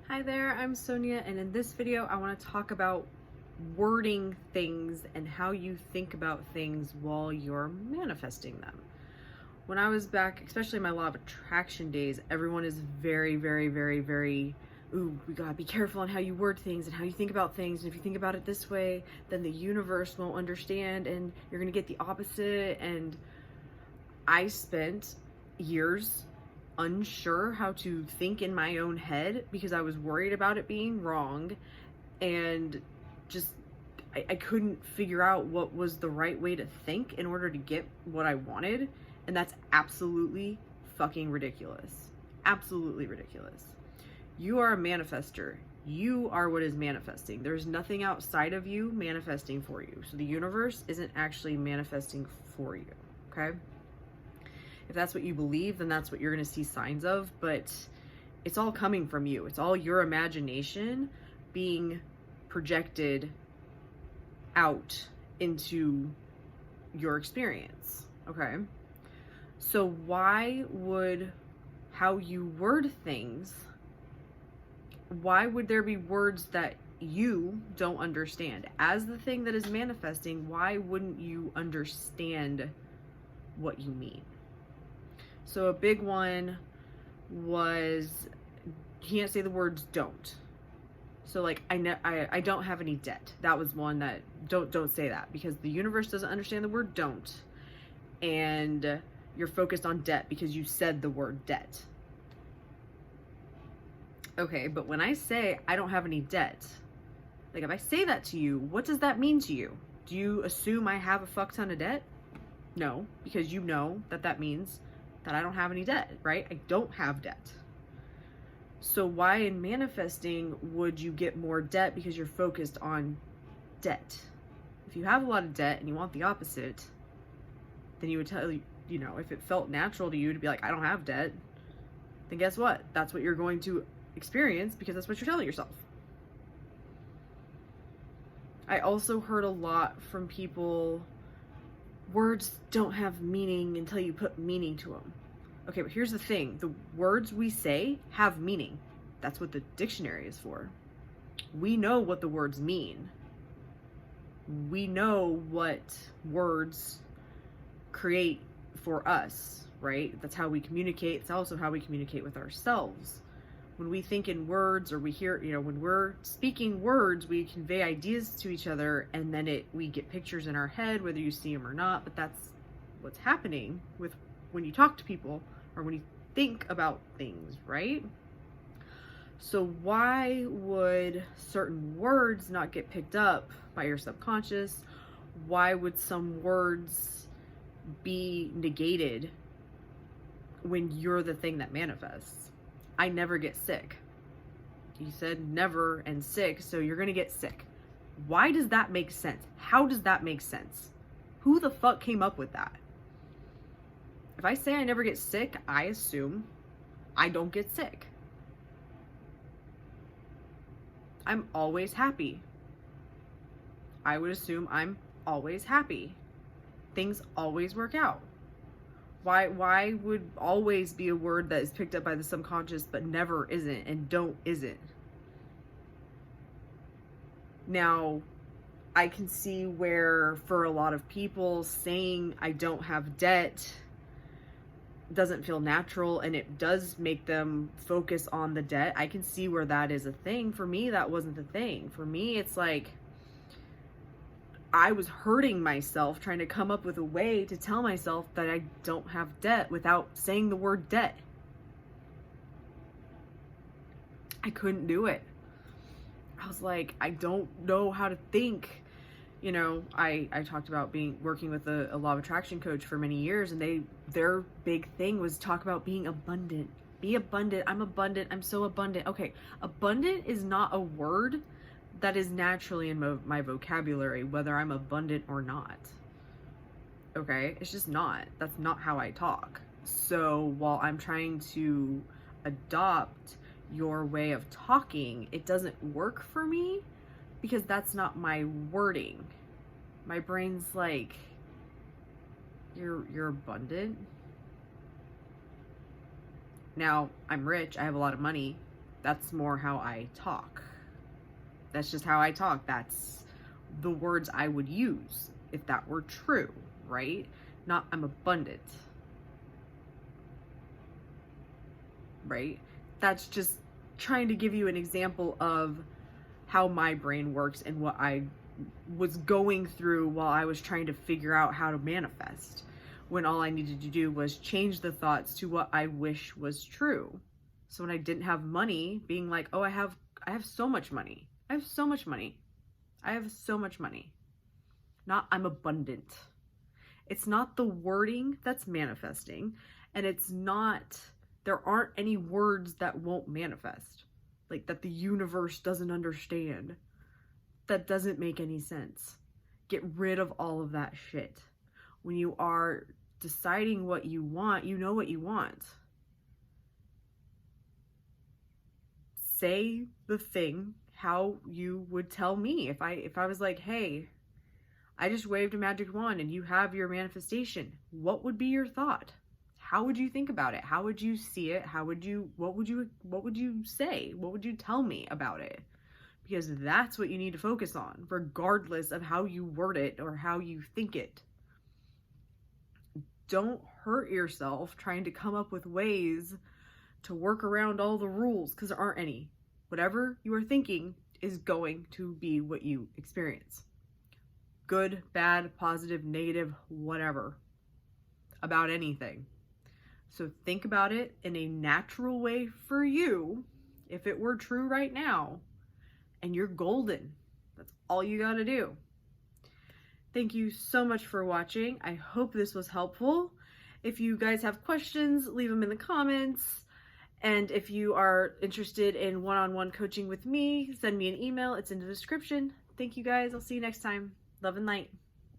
Hi there, I'm Sonja, and in this video I want to talk about wording things and how you think about things while you're manifesting them. When I was back, especially in my law of attraction days, everyone is very, ooh, we gotta be careful on how you word things and how you think about things, and if you think about it this way, then the universe won't understand and you're gonna get the opposite. And I spent years unsure how to think in my own head because I was worried about it being wrong, and just I couldn't figure out what was the right way to think in order to get what I wanted, and that's absolutely fucking ridiculous. Absolutely ridiculous. You are a manifester. You are what is manifesting. There's nothing outside of you manifesting for you. So the universe isn't actually manifesting for you, okay? If that's what you believe, then that's what you're going to see signs of, but it's all coming from you. It's all your imagination being projected out into your experience, okay? So why would how you word things, why would there be words that you don't understand? As the thing that is manifesting, why wouldn't you understand what you mean? So a big one was, you can't say the words don't. So like, I don't have any debt. That was one that, don't say that, because the universe doesn't understand the word don't. And you're focused on debt because you said the word debt. Okay, but when I say I don't have any debt, like if I say that to you, what does that mean to you? Do you assume I have a fuck ton of debt? No, because you know that means that I don't have any debt, right? I don't have debt. So why in manifesting would you get more debt because you're focused on debt? If you have a lot of debt and you want the opposite, then you would tell, you know, if it felt natural to you to be like, I don't have debt, then guess what? That's what you're going to experience because that's what you're telling yourself. I also heard a lot from people, words don't have meaning until you put meaning to them. Okay, but here's the thing. The words we say have meaning. That's what the dictionary is for. We know what the words mean. We know what words create for us, right? That's how we communicate. It's also how we communicate with ourselves. When we think in words, or we hear, you know, when we're speaking words, we convey ideas to each other, and then we get pictures in our head, whether you see them or not. But that's what's happening with when you talk to people or when you think about things, right? So why would certain words not get picked up by your subconscious? Why would some words be negated when you're the thing that manifests? I never get sick. You said never and sick, so you're gonna get sick. Why does that make sense? How does that make sense? Who the fuck came up with that? If I say I never get sick, I assume I don't get sick. I'm always happy. I would assume I'm always happy. Things always work out. Why would always be a word that is picked up by the subconscious but never isn't, and don't isn't? Now, I can see where for a lot of people saying I don't have debt doesn't feel natural, and it does make them focus on the debt. I can see where that is a thing. For me, that wasn't the thing. For me, it's like I was hurting myself trying to come up with a way to tell myself that I don't have debt without saying the word debt. I couldn't do it. I was like, I don't know how to think. You know, I talked about working with a law of attraction coach for many years, and their big thing was talk about being abundant. Be abundant. I'm abundant. I'm so abundant. Okay, abundant is not a word that is naturally in my vocabulary, whether I'm abundant or not. Okay, it's just not. That's not how I talk. So while I'm trying to adopt your way of talking, it doesn't work for me because that's not my wording. My brain's like, you're abundant. Now, I'm rich, I have a lot of money, That's more how I talk. That's just how I talk. That's the words I would use if that were true, right? Not I'm abundant, right? That's just trying to give you an example of how my brain works and what I was going through while I was trying to figure out how to manifest, when all I needed to do was change the thoughts to what I wish was true. So when I didn't have money, being like, oh, I have so much money. I have so much money. I have so much money. Not I'm abundant. It's not the wording that's manifesting, and it's not, there aren't any words that won't manifest. Like that the universe doesn't understand. That doesn't make any sense. Get rid of all of that shit. When you are deciding what you want, you know what you want. Say the thing how you would tell me if I was like, hey, I just waved a magic wand and you have your manifestation. What would be your thought? How would you think about it? How would you see it? What would you say? What would you tell me about it? Because that's what you need to focus on, regardless of how you word it or how you think it. Don't hurt yourself trying to come up with ways to work around all the rules, because there aren't any. Whatever you are thinking is going to be what you experience. Good, bad, positive, negative, whatever, about anything. So think about it in a natural way for you, if it were true right now, and you're golden. That's all you gotta do. Thank you so much for watching. I hope this was helpful. If you guys have questions, leave them in the comments. And if you are interested in one-on-one coaching with me, send me an email. It's in the description. Thank you guys. I'll see you next time. Love and light.